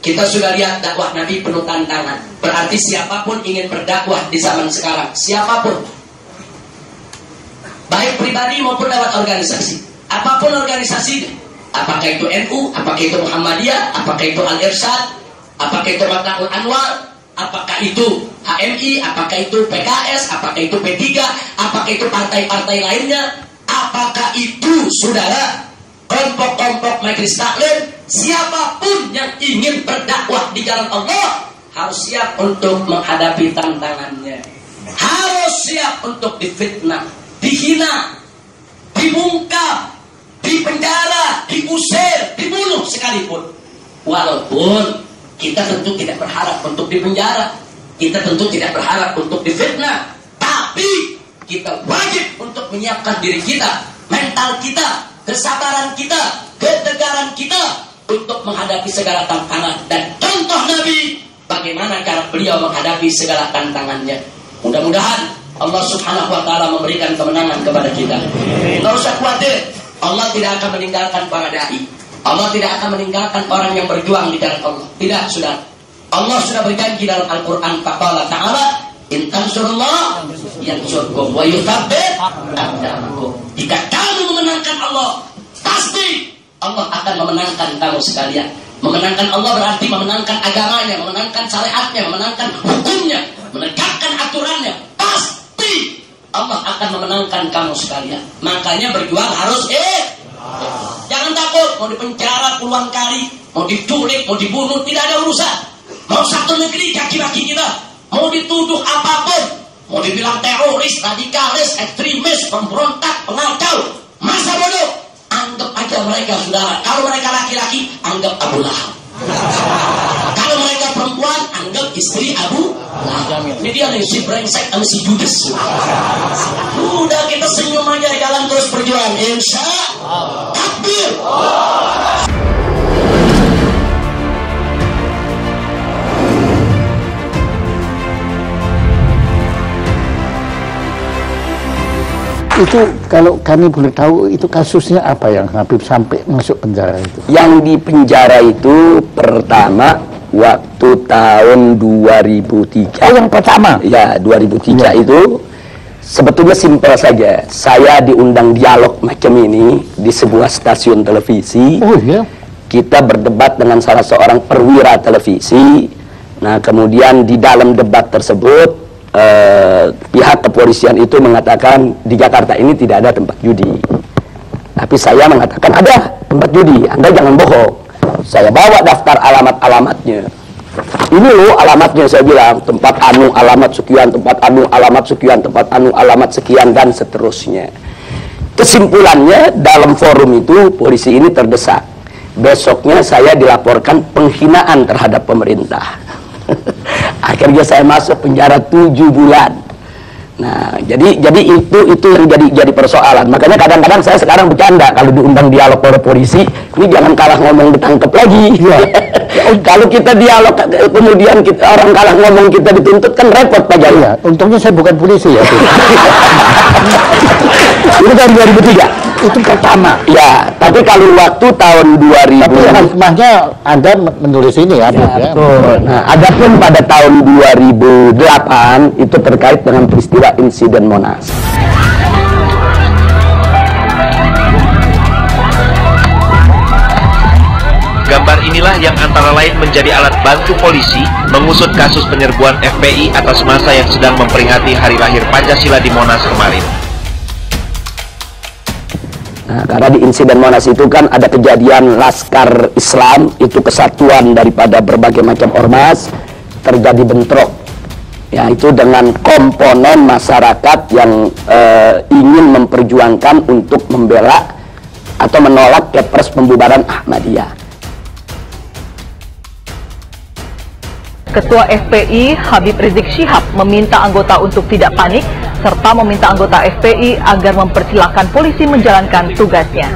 Kita sudah lihat dakwah Nabi penuh tantangan. Berarti siapapun ingin berdakwah di zaman sekarang, siapapun, baik pribadi maupun lewat organisasi, apapun organisasinya, apakah itu NU, apakah itu Muhammadiyah, apakah itu Al-Irsyad, apakah itu Matla'ul Anwar, apakah itu HMI, apakah itu PKS, apakah itu P3, apakah itu partai-partai lainnya, apakah itu saudara kelompok-kelompok majelis taklim, siapapun yang ingin berdakwah di jalan Allah harus siap untuk menghadapi tantangannya, harus siap untuk difitnah, dihina, dibungkam, dipenjara, diusir, dibunuh sekalipun. Walaupun kita tentu tidak berharap untuk dipenjara, kita tentu tidak berharap untuk difitnah, tapi kita wajib untuk menyiapkan diri kita, mental kita, kesabaran kita, ketegaran kita untuk menghadapi segala tantangan. Dan contoh Nabi, bagaimana cara beliau menghadapi segala tantangannya. Mudah-mudahan Allah Subhanahu wa Ta'ala memberikan kemenangan kepada kita. Tidak usah khawatir, Allah tidak akan meninggalkan para dai. Allah tidak akan meninggalkan orang yang berjuang di jalan Allah. Tidak, sudah. Allah sudah berjanji dalam Al-Quran, faqala ta'ala, in tansurullah yansurkum wa yuthabbit aqdamakum. Jika kamu memenangkan Allah, pasti Allah akan memenangkan kamu sekalian. Memenangkan Allah berarti memenangkan agamanya, memenangkan syariatnya, memenangkan hukumnya, menegakkan aturannya. Pasti Allah akan memenangkan kamu sekalian. Makanya berjuang harus jangan takut, mau dipenjara puluhan kali, mau diculik, mau dibunuh, tidak ada urusan. Mau satu negeri caci maki kita, mau dituduh apapun, mau dibilang teroris, radikalis, ekstremis, pemberontak, pengacau, masa bodoh, anggap aja mereka saudara. Kalau mereka laki-laki, anggap Abu Lahab. Kalau mereka perempuan, anggap istri Abu Lahab. Ini dia nih, si brengsek sama si Judas. Udah kita senyum aja, jalan terus berjuang, insya Allah. Takbir. Itu kalau kami boleh tahu, itu kasusnya apa yang Habib sampai masuk penjara itu? Yang di penjara itu pertama waktu tahun 2003. Oh, yang pertama? Ya, 2003 itu sebetulnya simpel saja. Saya diundang dialog macam ini di sebuah stasiun televisi. Oh iya? Kita berdebat dengan salah seorang perwira televisi. Nah, kemudian di dalam debat tersebut pihak kepolisian itu mengatakan di Jakarta ini tidak ada tempat judi. Tapi saya mengatakan ada tempat judi, Anda jangan bohong. Saya bawa daftar alamat-alamatnya. Ini loh alamatnya, saya bilang, tempat anu alamat sekian, tempat anu alamat sekian, tempat anu alamat sekian, dan seterusnya. Kesimpulannya, dalam forum itu polisi ini terdesak. Besoknya saya dilaporkan penghinaan terhadap pemerintah. Akhirnya saya masuk penjara 7 bulan. Nah, jadi itu yang jadi persoalan. Makanya kadang-kadang saya sekarang bercanda kalau diundang dialog oleh polisi, ini jangan kalah ngomong ditangkap lagi. Ya. Kalau kita dialog kemudian orang kalah ngomong kita dituntut, kan repot Pak Jaya. Ya, untungnya saya bukan polisi ya. Itu tahun 2003. Itu pertama. Ya, tapi kalau waktu tahun 2000. Tapi hikmahnya Anda menulis ini ya, ya, betul. Nah, adapun pada tahun 2008 itu terkait dengan peristiwa insiden Monas. Gambar inilah yang antara lain menjadi alat bantu polisi mengusut kasus penyerbuan FPI atas massa yang sedang memperingati hari lahir Pancasila di Monas kemarin. Nah, karena di insiden Monas itu kan ada kejadian Laskar Islam, itu kesatuan daripada berbagai macam ormas, terjadi bentrok. Ya, itu dengan komponen masyarakat yang ingin memperjuangkan untuk membela atau menolak kepres pembubaran Ahmadiyah. Ketua FPI Habib Rizik Syihab meminta anggota untuk tidak panik serta meminta anggota FPI agar mempersilahkan polisi menjalankan tugasnya.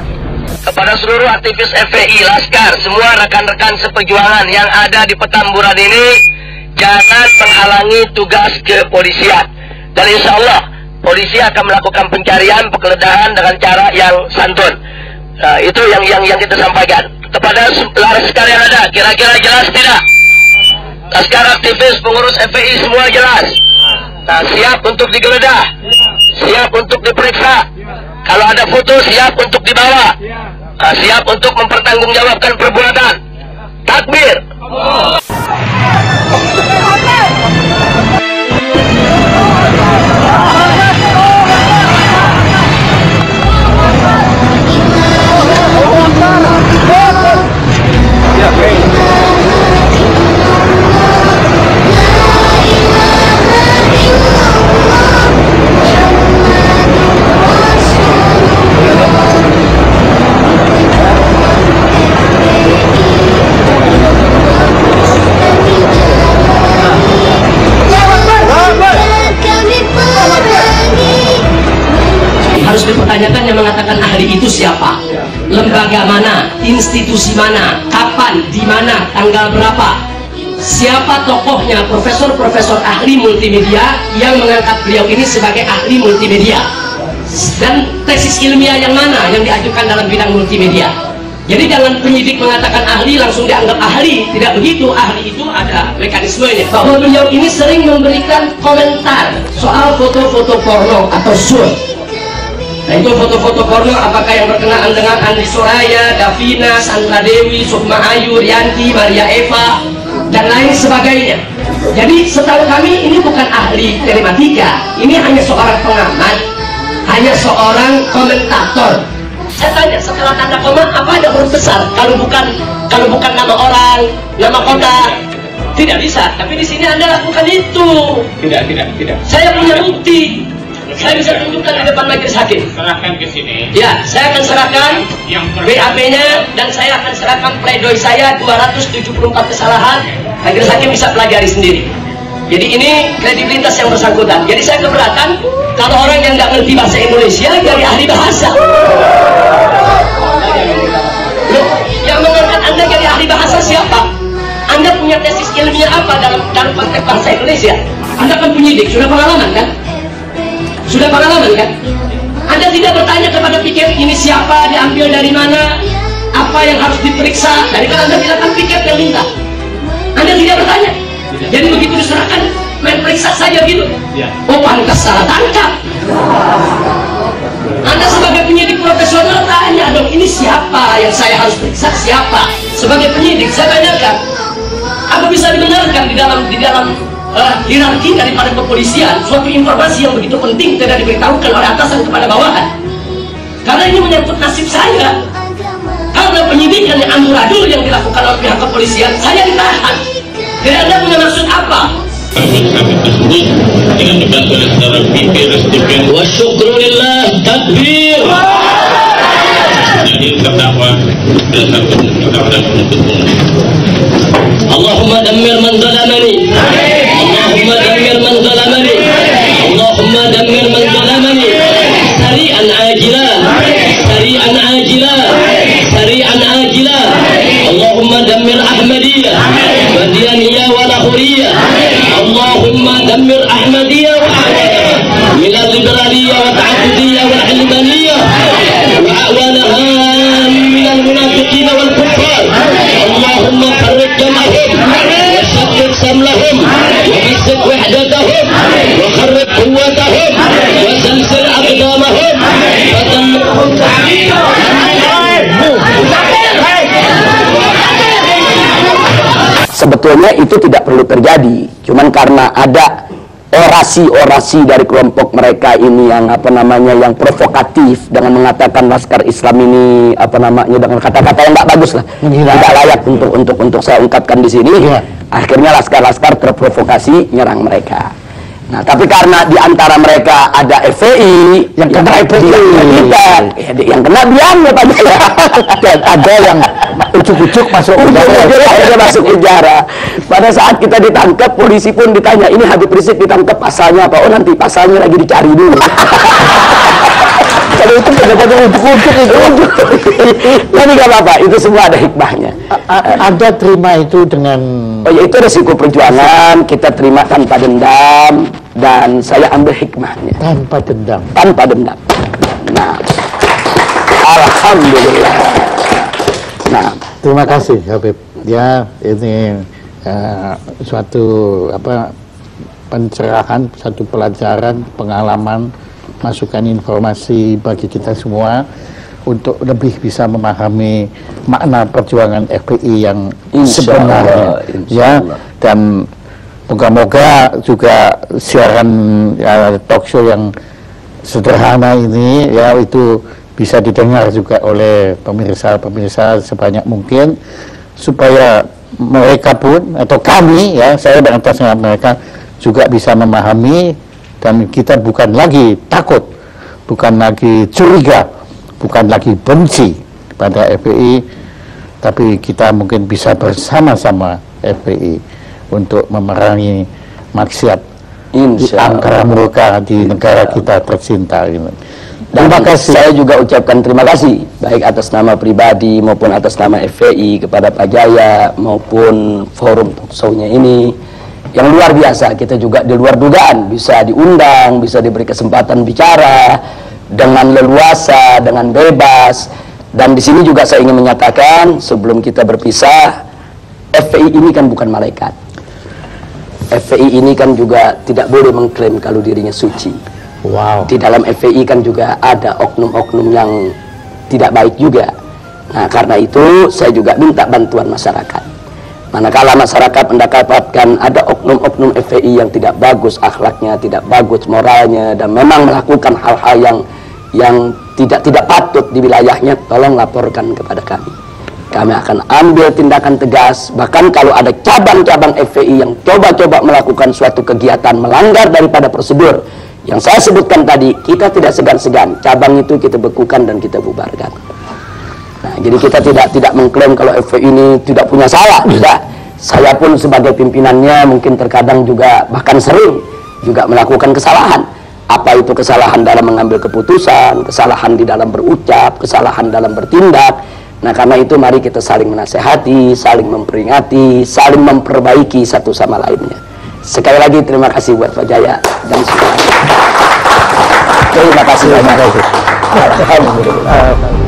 Kepada seluruh aktivis FPI, Laskar, semua rekan-rekan seperjuangan yang ada di Petamburan ini, jangan menghalangi tugas kepolisian. Dan insya Allah polisi akan melakukan pencarian, penggeledahan dengan cara yang santun. Itu yang kita sampaikan. kepada laskar yang ada. Kira-kira jelas tidak? Laskar, aktivis, pengurus FPI semua jelas. Nah, siap untuk digeledah, siap untuk diperiksa. Kalau ada foto siap untuk dibawa. Nah, siap untuk mempertanggungjawabkan perbuatan. Takbir. Harus dipertanyakan yang mengatakan ahli itu siapa, lembaga mana, institusi mana, kapan, di mana, tanggal berapa, siapa tokohnya, profesor-profesor ahli multimedia yang mengangkat beliau ini sebagai ahli multimedia, dan tesis ilmiah yang mana yang diajukan dalam bidang multimedia. Jadi jangan penyidik mengatakan ahli langsung dianggap ahli, tidak begitu. Ahli itu ada mekanismenya. Bahwa beliau ini sering memberikan komentar soal foto-foto porno atau sur. Nah, itu foto-foto porno apakah yang berkenaan dengan Andi Soraya, Davina, Sandra Dewi, Sukma Ayu, Rianti, Maria Eva, dan lain sebagainya. Jadi setahu kami ini bukan ahli telematika, ini hanya seorang pengamat, hanya seorang komentator. Saya tanya, setelah tanda koma apa ada huruf besar? Kalau bukan nama orang, nama kota, tidak bisa. Tapi di sini Anda lakukan itu. Tidak. Saya punya bukti. Saya bisa tunjukkan di depan majelis hakim. Serahkan ke sini. Ya, saya akan serahkan BAP-nya dan saya akan serahkan pledoi saya 274 kesalahan. Majelis hakim bisa pelajari sendiri. Jadi ini kredibilitas yang bersangkutan. Jadi saya keberatan kalau orang yang nggak ngerti bahasa Indonesia jadi ahli bahasa. Loh, yang mengangkat Anda jadi ahli bahasa siapa? Anda punya tesis ilmiah apa dalam konteks bahasa Indonesia? Anda kan penyidik, sudah pengalaman kan? Sudah pengalaman kan? Anda tidak bertanya kepada piket ini siapa, diambil dari mana, apa yang harus diperiksa. Dari kan Anda bilang kan piket yang minta. Anda tidak bertanya. Jadi begitu diserahkan, main periksa saja gitu. Oh, pantas salah tangkap. Anda sebagai penyidik profesional tanya dong, ini siapa yang saya harus periksa, siapa? Sebagai penyidik saya tanyakan, apa bisa dibenarkan di dalam hierarki daripada kepolisian suatu informasi yang begitu penting tidak diberitahukan oleh atasan kepada bawahan? Karena ini menyangkut nasib saya. Karena penyidikan yang amburadul yang dilakukan oleh pihak kepolisian, saya ditahan. Jadi Anda punya maksud apa? Kami tersebut dengan dibantu oleh saudara Pipi Restipen. Wa syukrulillah, takbir. Jadi terdakwa berdasarkan keterangan penuntut umum. Allahumma dammir man zalamani. Allahumma dammir man zalamani. Allahumma dammir man zalamani. Sari'an ajilan. Sari'an ajilan. Sari'an ajilan. Allahumma dammir Ahmadiyah. Wadiyaniyah wa lahuriyah. Allahumma dammir Ahmadiyah wa Ahmadiyah. Min al-liberaliyah wa ta'abudiyah wa al-ilmaniyah. Wa a'wanaha min al-munafiqina wal kuffar. Allahumma farrik jamahum. Wa shakkik samlahum. Wa masik wahdatahum. Wa kharrik quwwatahum. Wa salsil aqdamahum. Wa dammurhum ta'amiyah. Sebetulnya itu tidak perlu terjadi, cuman karena ada orasi-orasi dari kelompok mereka ini yang yang provokatif dengan mengatakan Laskar Islam ini dengan kata-kata yang nggak bagus lah, tidak layak untuk saya ungkapkan di sini. Akhirnya laskar-laskar terprovokasi nyerang mereka. Nah, tapi karena di antara mereka ada FPI yang kena yang kena diamnya Pak Jaya. Dan ada yang ujuk-ujuk masuk penjara. Pada saat kita ditangkap, polisi pun ditanya, ini Habib Rizik ditangkap pasalnya apa? Oh, nanti pasalnya lagi dicari dulu. Kalau itu benar-benar ujuk-ujuk itu. Tapi nggak apa-apa, itu semua ada hikmahnya. Anda terima itu dengan... Oh ya, itu resiko perjuangan, kita terima tanpa dendam, dan saya ambil hikmahnya. Tanpa dendam. Tanpa dendam. Nah, alhamdulillah. Nah, Terima kasih Habib. Ya, ini suatu pencerahan, satu pelajaran, pengalaman, masukan informasi bagi kita semua untuk lebih bisa memahami makna perjuangan FPI yang sebenarnya. Ya, dan moga-moga juga siaran talk show yang sederhana ini ya itu bisa didengar juga oleh pemirsa-pemirsa sebanyak mungkin, supaya mereka pun atau kami ya, saya dan atas nama mereka juga bisa memahami, dan kita bukan lagi takut, bukan lagi curiga, bukan lagi benci pada FPI, tapi kita mungkin bisa bersama-sama FPI untuk memerangi maksiat angkara murka di negara kita tercinta ini. Terima kasih. Saya juga ucapkan terima kasih baik atas nama pribadi maupun atas nama FPI kepada Pak Jaya maupun forum talk show-nya ini yang luar biasa. Kita juga di luar dugaan bisa diundang, bisa diberi kesempatan bicara dengan leluasa, dengan bebas. Dan di sini juga saya ingin menyatakan sebelum kita berpisah, FPI ini kan bukan malaikat. FPI ini kan juga tidak boleh mengklaim kalau dirinya suci. Wow. Di dalam FPI kan juga ada oknum-oknum yang tidak baik juga. Nah, karena itu saya juga minta bantuan masyarakat. Manakala masyarakat mendapatkan ada oknum-oknum FPI yang tidak bagus akhlaknya, tidak bagus moralnya, dan memang melakukan hal-hal yang tidak patut di wilayahnya, tolong laporkan kepada kami. Kami akan ambil tindakan tegas. Bahkan kalau ada cabang-cabang FPI yang coba-coba melakukan suatu kegiatan melanggar daripada prosedur yang saya sebutkan tadi, kita tidak segan-segan. Cabang itu kita bekukan dan kita bubarkan. Nah, jadi kita tidak mengklaim kalau FPI ini tidak punya salah. Tidak. Saya pun sebagai pimpinannya mungkin terkadang juga bahkan sering juga melakukan kesalahan. Apa itu kesalahan dalam mengambil keputusan, kesalahan di dalam berucap, kesalahan dalam bertindak. Nah, karena itu mari kita saling menasehati, saling memperingati, saling memperbaiki satu sama lainnya. Sekali lagi terima kasih buat Pak Jaya dan semua. Terima kasih banyak. Alhamdulillah.